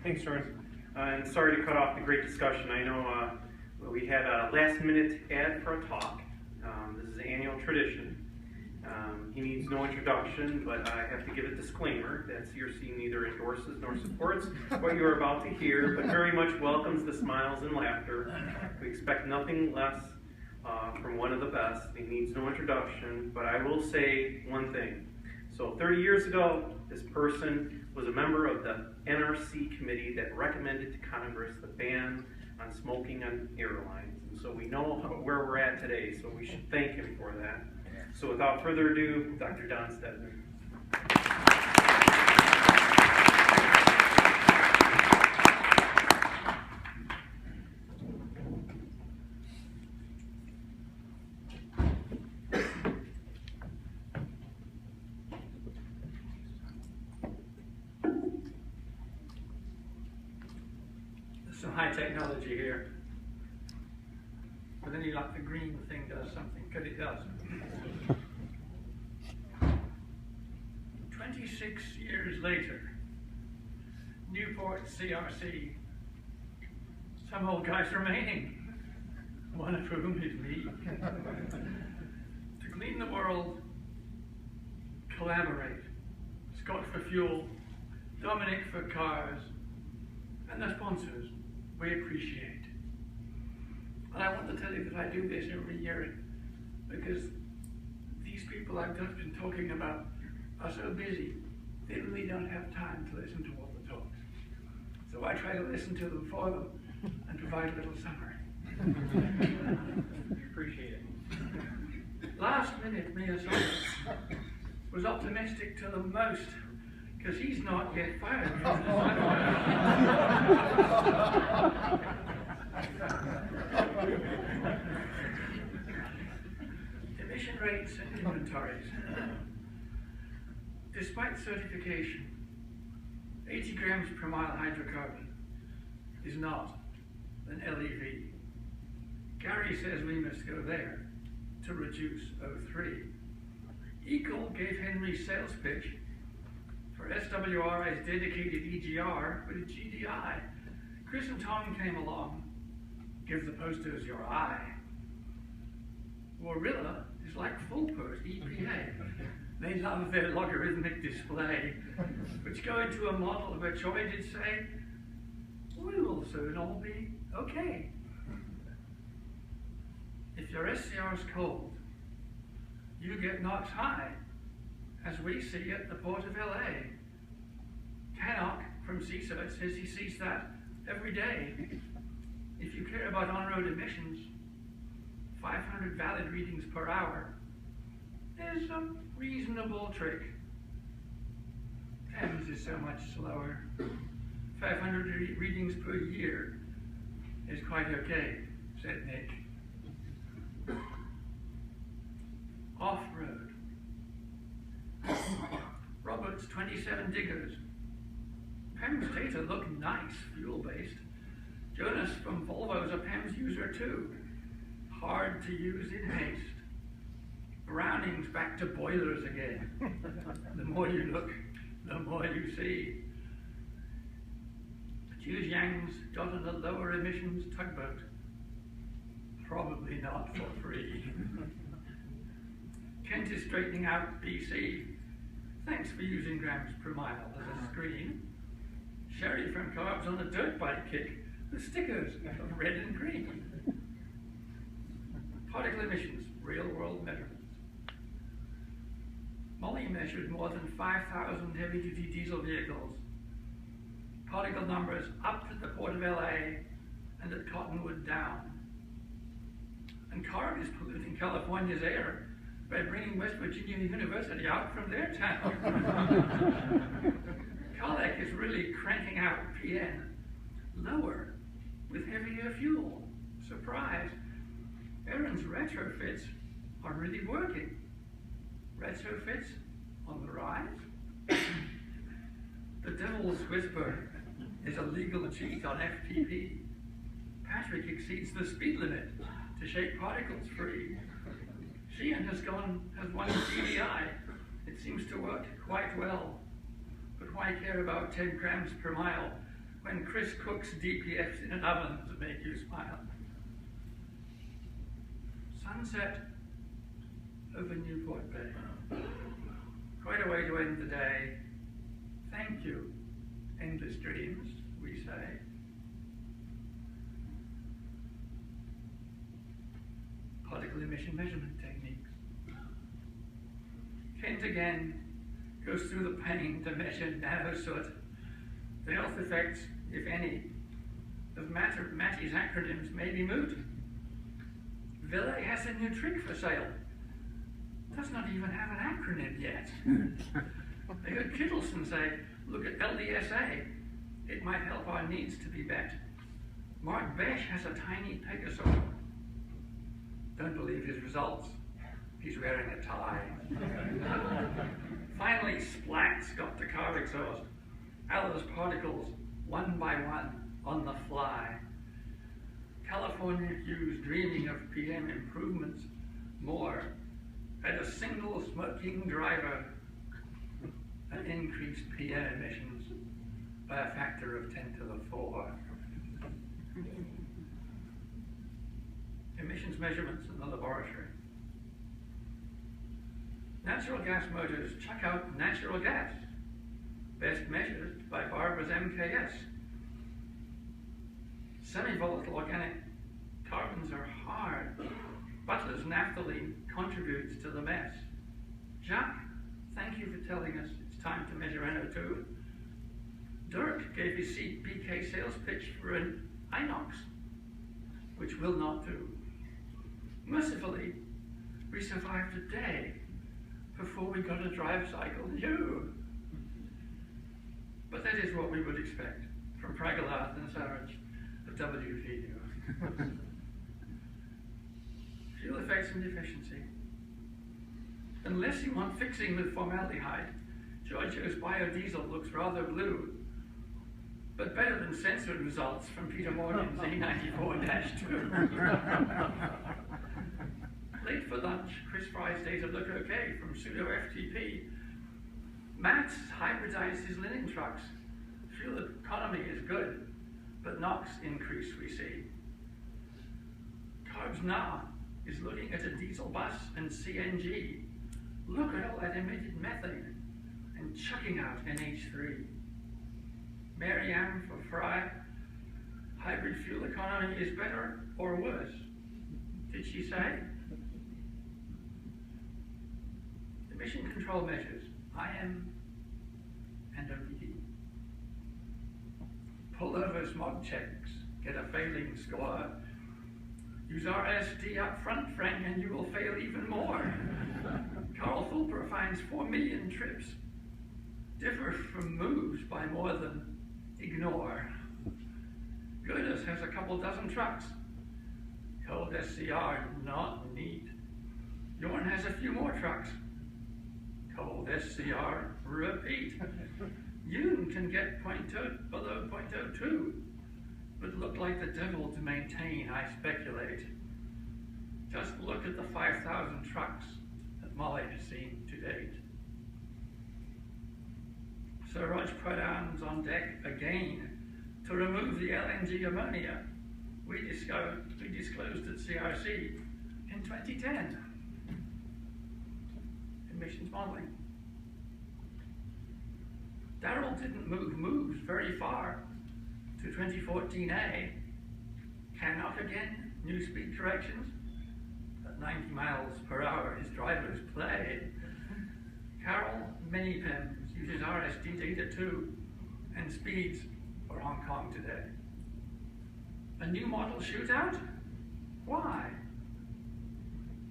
Thanks, George. And sorry to cut off the great discussion. I know we had a last-minute ad for a talk. This is an annual tradition. He needs no introduction, but I have to give a disclaimer that CRC neither endorses nor supports what you are about to hear, but very much welcomes the smiles and laughter. We expect nothing less from one of the best. He needs no introduction, but I will say one thing. So 30 years ago, this person was a member of the NRC committee that recommended to Congress the ban on smoking on airlines. And so we know where we're at today, so we should thank him for that. So without further ado, Dr. Don Stedman. There's some high technology here. But then you like the green thing does something, because it does. 26 years later, 26thCRC, some old guys remaining, one of whom is me. To clean the world, collaborate. Scott for fuel, Dominic for cars, and the sponsors, we appreciate. And I want to tell you that I do this every year because these people I've just been talking about are so busy, they really don't have time to listen to all the talks. So I try to listen to them for them and provide a little summary. Appreciate it. Last minute, Minnesota was optimistic to the most because he's not yet fired from his emission rates and inventories. Despite certification, 80 grams per mile hydrocarbon is not an LEV. Gary says we must go there to reduce O3. Eagle gave Henry's sales pitch for SWRI's dedicated EGR with a GDI. Chris and Tom came along. Give the posters your eye. Warilla is like full post EPA. They love their logarithmic display, which go into a model which I did say, we will soon all be okay. If your SCR is cold, you get NOx high, as we see at the Port of LA. Tannock from CSERT says he sees that every day. If you care about on-road emissions, 500 valid readings per hour is a reasonable trick. Thames is so much slower. 500 readings per year is quite okay, said Nick. Off-road. Robert's 27 diggers. PEM's data look nice, fuel-based. Jonas from Volvo's a PEM's user too. Hard to use in haste. Browning's back to boilers again. The more you look, the more you see. Jiuyang's got on a lower emissions tugboat. Probably not for free. Kent is straightening out BC. Thanks for using grams per mile as a screen. Sherry from Carbs on a dirt bike kick with stickers of red and green. Particle emissions, real world measurements. Molly measured more than 5,000 heavy duty diesel vehicles. Particle numbers up at the Port of LA and at Cottonwood down. And CARB is polluting California's air by bringing West Virginia University out from their town. Colec is really cranking out PN lower with heavier fuel. Surprise. Aaron's retrofits are really working. Retrofits on the rise. The devil's whisper is a legal cheat on FTP. Patrick exceeds the speed limit to shake particles free. Sheehan has won GDI. It seems to work quite well. But why care about 10 grams per mile when Chris cooks DPFs in an oven to make you smile. Sunset over Newport Bay. Quite a way to end the day. Thank you, endless dreams, we say. Particle emission measurement techniques. Kent again goes through the pain to measure nanosoot, the health effects, if any, of Matty's acronyms may be moot. Ville has a new trick for sale. Does not even have an acronym yet. I heard Kittleson say, look at LDSA. It might help our needs to be met. Mark Besh has a tiny Pegasaur. Don't believe his results. He's wearing a tie. Finally, Splat's got the car exhaust. Allah's particles, one by one, on the fly. California Hughes dreaming of PM improvements more. At a single smoking driver, an increased PM emissions by a factor of 10 to the 4. Emissions measurements in the laboratory. Natural gas motors chuck out natural gas, best measured by Barbara's MKS. Semi-volatile organic carbons are hard. Butler's naphthalene contributes to the mess. Jacques, thank you for telling us it's time to measure NO2. Dirk gave his CPK sales pitch for an inox, which will not do. Mercifully, we survived a day before we got a drive cycle new. But that is what we would expect from Pragalath and Saraj of WVU. Fuel effects and efficiency. Unless you want fixing with formaldehyde, Giorgio's biodiesel looks rather blue, but better than censored results from Peter Morgan's A94-2. Late for lunch, Chris Fry's data look okay from pseudo-FTP. Matt's hybridized his linen trucks. Fuel economy is good, but NOx increase we see. Carbs Now is looking at a diesel bus and CNG. Look at all that emitted methane and chucking out NH3. Mary Ann for Fry, hybrid fuel economy is better or worse? Did she say? Emission control measures, IM and OBD. Pull over smog checks, get a failing score. Use RSD up front, Frank, and you will fail even more. Carl Fulper finds 4 million trips differ from moves by more than ignore. Goodness has a couple dozen trucks. Cold SCR, not neat. Yorn has a few more trucks. Cold SCR, repeat. Yoon can get below 0.02, but look like the devil to maintain, I speculate. Just look at the 5,000 trucks that Molly has seen to date. Sir Raj Pradhan's on deck again to remove the LNG ammonia we disclosed at CRC in 2010. Emissions modeling. Darrell didn't move moves very far to 2014A. Cannot again, new speed corrections. At 90 miles per hour, his drivers play. Carol Minipems uses RSD data too, and speeds for Hong Kong today. A new model shootout? Why?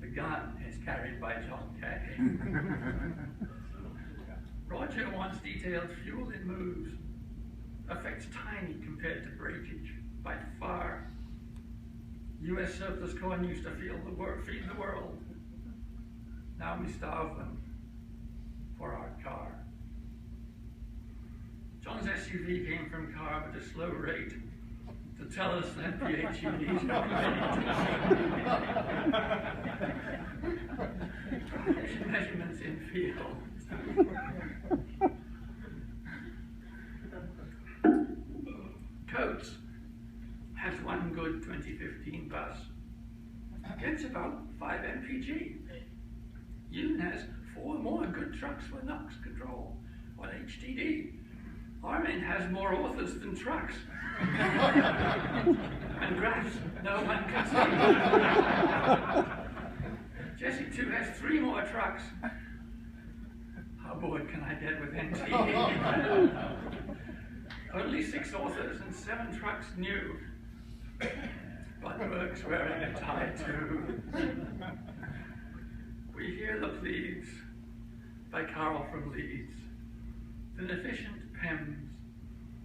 The gun is carried by John Kay. Roger wants detailed fuel in moves. Effects tiny compared to breakage, by far. US surplus corn used to feed the world. Now we starve them for our car. John's SUV came from car at a slow rate to tell us that PHEVs are ready. Measurements in field. about 5 mpg. Yoon has 4 more good trucks with NUX control on HDD. Armin has more authors than trucks. And graphs no one can see. Jesse 2 has 3 more trucks. How bored can I get with NT? Only 6 authors and 7 trucks new. But Burke's wearing a tie too. We hear the pleas by Carl from Leeds. An efficient PEMS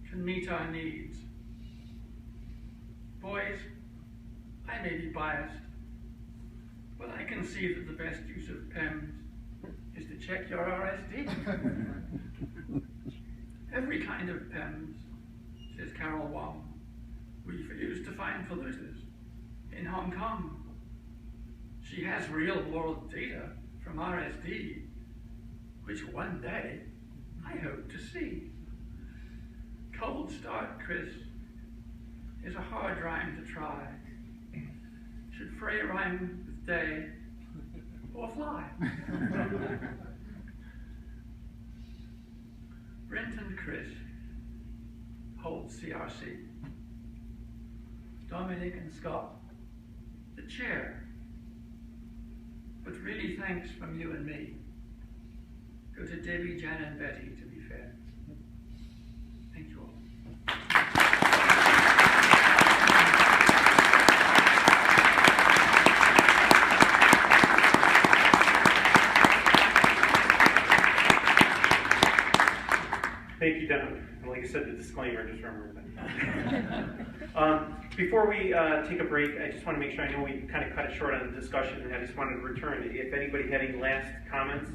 can meet our needs. Boys, I may be biased, but I can see that the best use of PEMS is to check your RSD. Every kind of PEMS, says Carol Wong, we used to find polluters in Hong Kong. She has real-world data from RSD, which one day I hope to see. Cold start, Chris, is a hard rhyme to try. Should Frey rhyme with day or fly? Brent and Chris hold CRC. Dominic and Scott, the chair. But really thanks from you and me go to Debbie, Jan, and Betty, to be fair. Thank you all. Thank you, Denham. Like I said, the disclaimer, just remember that. Before we take a break, I just want to make sure, I know we kind of cut it short on the discussion, and I just wanted to return. If anybody had any last comments,